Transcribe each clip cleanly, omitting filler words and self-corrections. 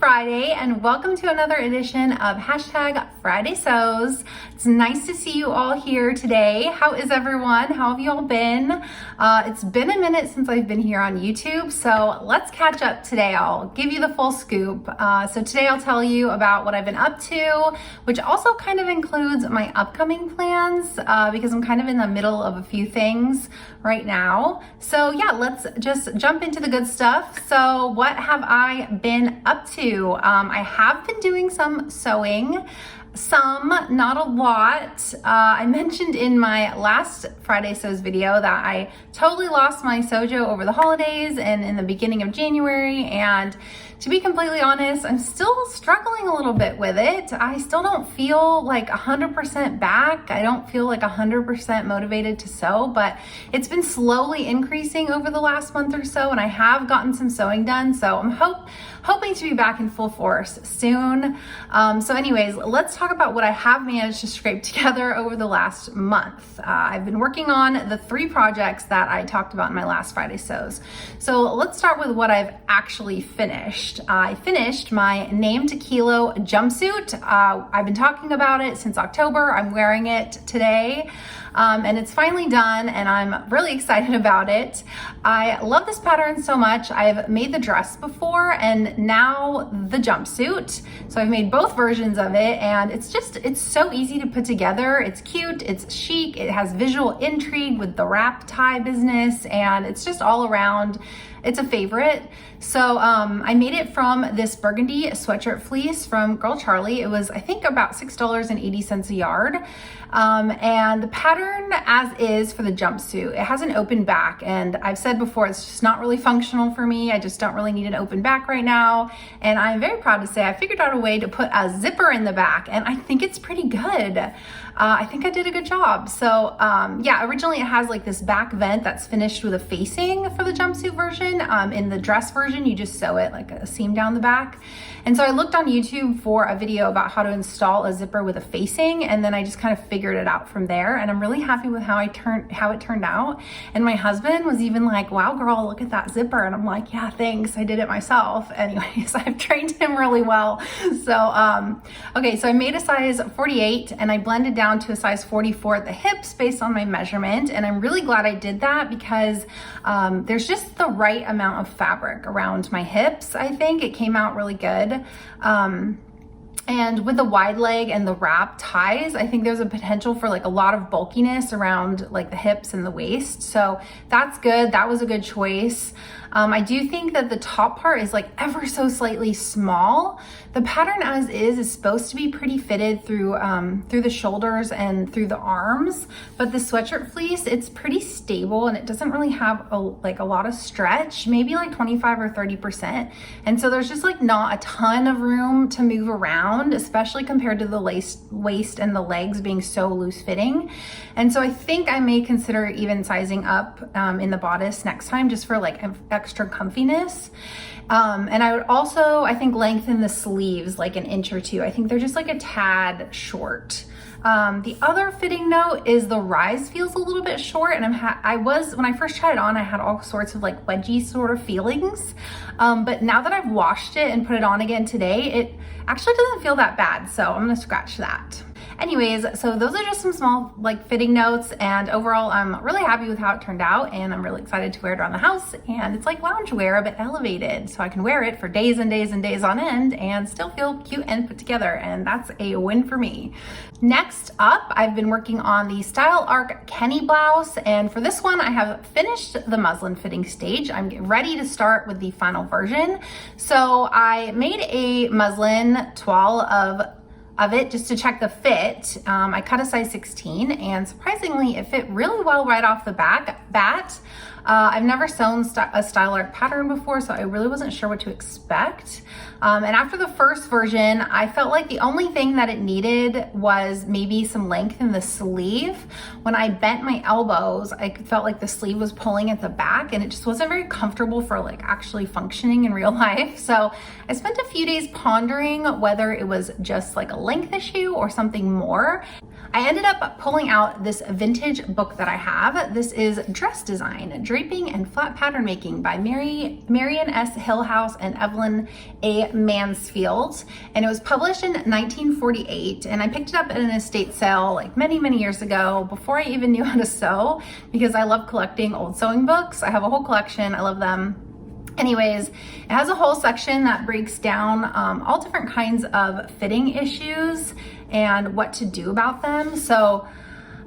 Friday and welcome to another edition of #FridaySews. It's nice to see you all here today. How is everyone? How have you all been? It's been a minute since I've been here on YouTube, so let's catch up today. I'll give you the full scoop. So today I'll tell you about what I've been up to, which also kind of includes my upcoming plans because I'm kind of in the middle of a few things right now. So yeah, let's just jump into the good stuff. So what have I been up to? I have been doing some sewing. Some, not a lot. I mentioned in my last Friday Sews video that I totally lost my sojo over the holidays and in the beginning of January, and to be completely honest, I'm still struggling a little bit with it. I still don't feel like 100% back. I don't feel like 100% motivated to sew, but it's been slowly increasing over the last month or so, and I have gotten some sewing done, so I'm hoping to be back in full force soon. So anyways, let's talk about what I have managed to scrape together over the last month. I've been working on the 3 projects that I talked about in my last Friday Sews. So let's start with what I've actually finished. I finished my Named Kielo Jumpsuit. I've been talking about it since October. I'm wearing it today. And it's finally done and I'm really excited about it. I love this pattern so much. I've made the dress before and now the jumpsuit. So I've made both versions of it and it's so easy to put together. It's cute, it's chic, it has visual intrigue with the wrap tie business, and it's just all around. It's a favorite. So I made it from this burgundy sweatshirt fleece from Girl Charlie. It was, I think, about $6.80 a yard. And the pattern as is for the jumpsuit, it has an open back, and I've said before, it's just not really functional for me. I just don't really need an open back right now. And I'm very proud to say I figured out a way to put a zipper in the back, and I think it's pretty good. I think I did a good job. So yeah, originally it has like this back vent that's finished with a facing for the jumpsuit version. In the dress version, you just sew it like a seam down the back. And so I looked on YouTube for a video about how to install a zipper with a facing, and then I just kind of figured it out from there. And I'm really happy with how it turned out. And my husband was even like, "Wow, girl, look at that zipper." And I'm like, "Yeah, thanks. I did it myself." Anyways, I've trained him really well. So okay, so I made a size 48 and I blended down to a size 44 at the hips based on my measurement. And I'm really glad I did that because there's just the right amount of fabric around my hips. I think it came out really good. And with the wide leg and the wrap ties, I think there's a potential for like a lot of bulkiness around like the hips and the waist. So that's good. That was a good choice. I do think that the top part is like ever so slightly small. The pattern as is supposed to be pretty fitted through the shoulders and through the arms, but the sweatshirt fleece, it's pretty stable and it doesn't really have a lot of stretch, maybe like 25 or 30%. And so there's just like not a ton of room to move around, especially compared to the waist and the legs being so loose fitting. And so I think I may consider even sizing up in the bodice next time just for like extra comfiness. And I would also, I think, lengthen the sleeves like an inch or 2. I think they're just like a tad short. The other fitting note is the rise feels a little bit short, and when I first tried it on, I had all sorts of like wedgie sort of feelings. But now that I've washed it and put it on again today, it actually doesn't feel that bad. So I'm gonna scratch that. Anyways, so those are just some small like fitting notes, and overall I'm really happy with how it turned out, and I'm really excited to wear it around the house. And it's like loungewear but elevated, so I can wear it for days and days and days on end and still feel cute and put together, and that's a win for me. Next up, I've been working on the Style Arc Kennie blouse, and for this one I have finished the muslin fitting stage. I'm ready to start with the final version. So I made a muslin toile of it just to check the fit. I cut a size 16 and surprisingly it fit really well right off the bat. I've never sewn a Style Arc pattern before, so I really wasn't sure what to expect. And after the first version, I felt like the only thing that it needed was maybe some length in the sleeve. When I bent my elbows, I felt like the sleeve was pulling at the back, and it just wasn't very comfortable for like actually functioning in real life. So I spent a few days pondering whether it was just like a length issue or something more. I ended up pulling out this vintage book that I have. This is Dress Design, Draping and Flat Pattern Making by Marion S. Hillhouse and Evelyn A. Mansfield. And it was published in 1948. And I picked it up at an estate sale like many, many years ago before I even knew how to sew, because I love collecting old sewing books. I have a whole collection. I love them. Anyways, it has a whole section that breaks down all different kinds of fitting issues and what to do about them. So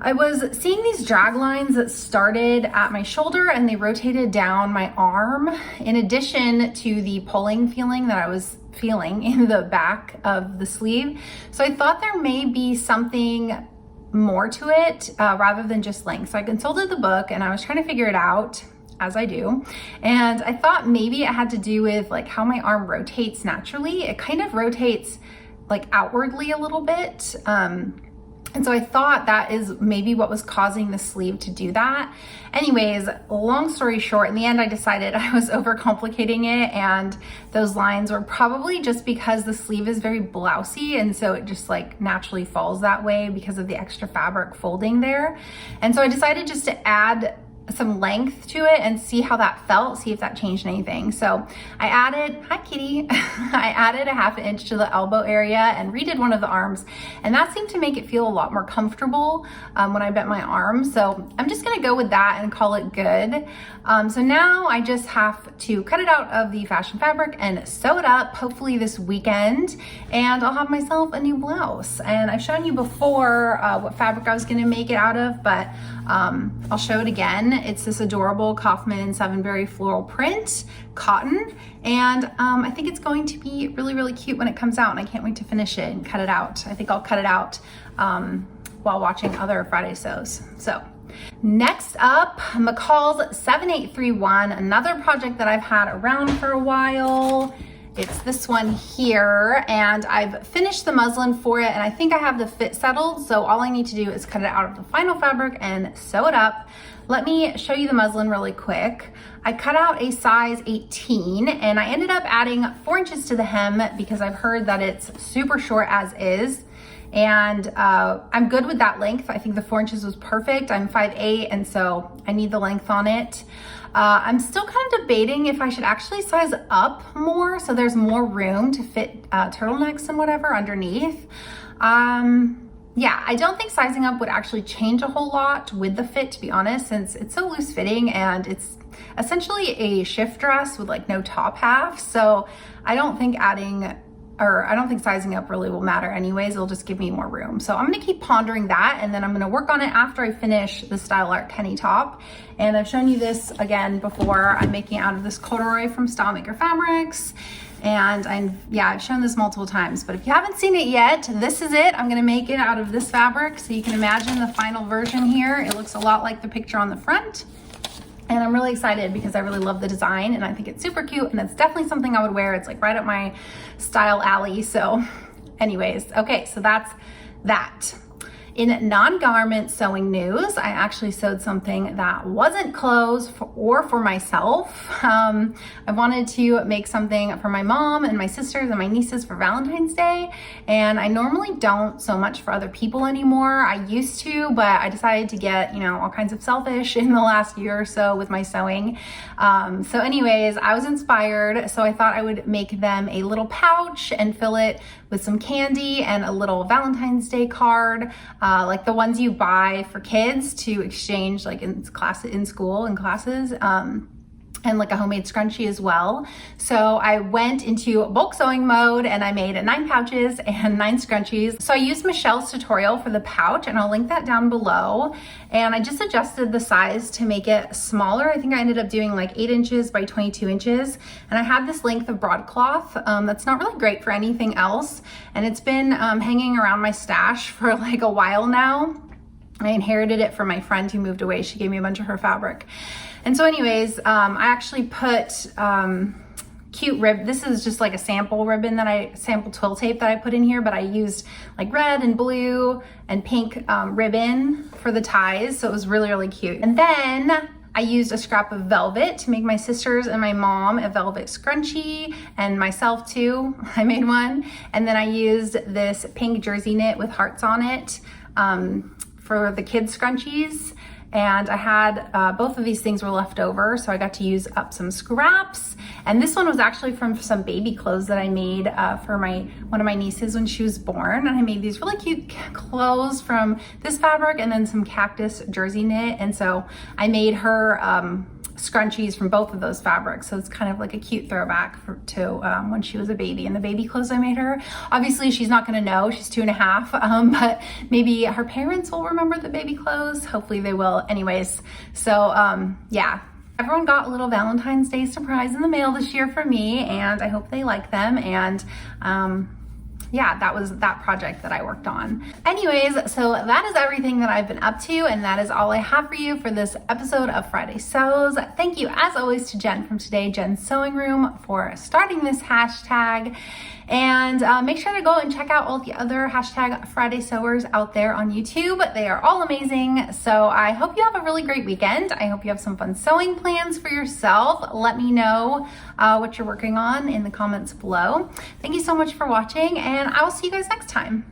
I was seeing these drag lines that started at my shoulder and they rotated down my arm, in addition to the pulling feeling that I was feeling in the back of the sleeve. So I thought there may be something more to it rather than just length. So I consulted the book and I was trying to figure it out, as I do. And I thought maybe it had to do with like how my arm rotates naturally. It kind of rotates like outwardly a little bit. And so I thought that is maybe what was causing the sleeve to do that. Anyways, long story short, in the end I decided I was overcomplicating it, and those lines were probably just because the sleeve is very blousey, and so it just like naturally falls that way because of the extra fabric folding there. And so I decided just to add some length to it and see how that felt, see if that changed anything. So I added, hi kitty, I added a 1/2 inch to the elbow area and redid one of the arms, and that seemed to make it feel a lot more comfortable when I bent my arm. So I'm just gonna go with that and call it good. So now I just have to cut it out of the fashion fabric and sew it up, hopefully this weekend, and I'll have myself a new blouse. And I've shown you before what fabric I was gonna make it out of, but I'll show it again. It's this adorable Kaufman 7-berry floral print cotton, and I think it's going to be really, really cute when it comes out, and I can't wait to finish it and cut it out. I think I'll cut it out while watching other Friday sews. So next up, Mccalls 7831, another project that I've had around for a while. It's this one here, and I've finished the muslin for it, and I think I have the fit settled, so all I need to do is cut it out of the final fabric and sew it up. Let me show you the muslin really quick. I cut out a size 18, and I ended up adding 4 inches to the hem because I've heard that it's super short as is, and I'm good with that length. I think the 4 inches was perfect. I'm 5'8", and so I need the length on it. I'm still kind of debating if I should actually size up more so there's more room to fit turtlenecks and whatever underneath. Yeah, I don't think sizing up would actually change a whole lot with the fit, to be honest, since it's so loose fitting and it's essentially a shift dress with like no top half. So I don't think sizing up really will matter anyways. It'll just give me more room. So I'm gonna keep pondering that, and then I'm gonna work on it after I finish the Style Arc Kennie top. And I've shown you this again before. I'm making it out of this corduroy from Style Maker Fabrics. And I've shown this multiple times, but if you haven't seen it yet, this is it. I'm gonna make it out of this fabric so you can imagine the final version here. It looks a lot like the picture on the front. And I'm really excited because I really love the design and I think it's super cute, and it's definitely something I would wear. It's like right up my style alley. So anyways, okay, so that's that. In non-garment sewing news, I actually sewed something that wasn't clothes for myself. I wanted to make something for my mom and my sisters and my nieces for Valentine's Day, and I normally don't so much for other people anymore. I used to, but I decided to get, all kinds of selfish in the last year or so with my sewing. So anyways, I was inspired, so I thought I would make them a little pouch and fill it with some candy and a little Valentine's Day card, like the ones you buy for kids to exchange like in school in classes. And like a homemade scrunchie as well. So I went into bulk sewing mode and I made 9 pouches and 9 scrunchies. So I used Michelle's tutorial for the pouch, and I'll link that down below. And I just adjusted the size to make it smaller. I think I ended up doing like 8 inches by 22 inches. And I had this length of broadcloth that's not really great for anything else. And it's been hanging around my stash for like a while now. I inherited it from my friend who moved away. She gave me a bunch of her fabric. And so anyways, I actually put cute this is just like a sample sample twill tape that I put in here, but I used like red and blue and pink ribbon for the ties. So it was really, really cute. And then I used a scrap of velvet to make my sisters and my mom a velvet scrunchie, and myself too, I made one. And then I used this pink jersey knit with hearts on it for the kids scrunchies. And I had, both of these things were left over, so I got to use up some scraps. And this one was actually from some baby clothes that I made for one of my nieces when she was born. And I made these really cute clothes from this fabric and then some cactus jersey knit. And so I made her scrunchies from both of those fabrics. So it's kind of like a cute throwback to when she was a baby and the baby clothes I made her. Obviously she's not gonna know, she's 2.5, but maybe her parents will remember the baby clothes. Hopefully they will anyways. So yeah. Everyone got a little Valentine's Day surprise in the mail this year from me, and I hope they like them. And yeah, that was that project that I worked on. Anyways, so that is everything that I've been up to, and that is all I have for you for this episode of Friday Sews. Thank you as always to Jen from Today Jen's Sewing Room for starting this hashtag. And make sure to go and check out all the other hashtag Friday Sewers out there on YouTube. They are all amazing. So I hope you have a really great weekend. I hope you have some fun sewing plans for yourself. Let me know what you're working on in the comments below. Thank you so much for watching, and I will see you guys next time.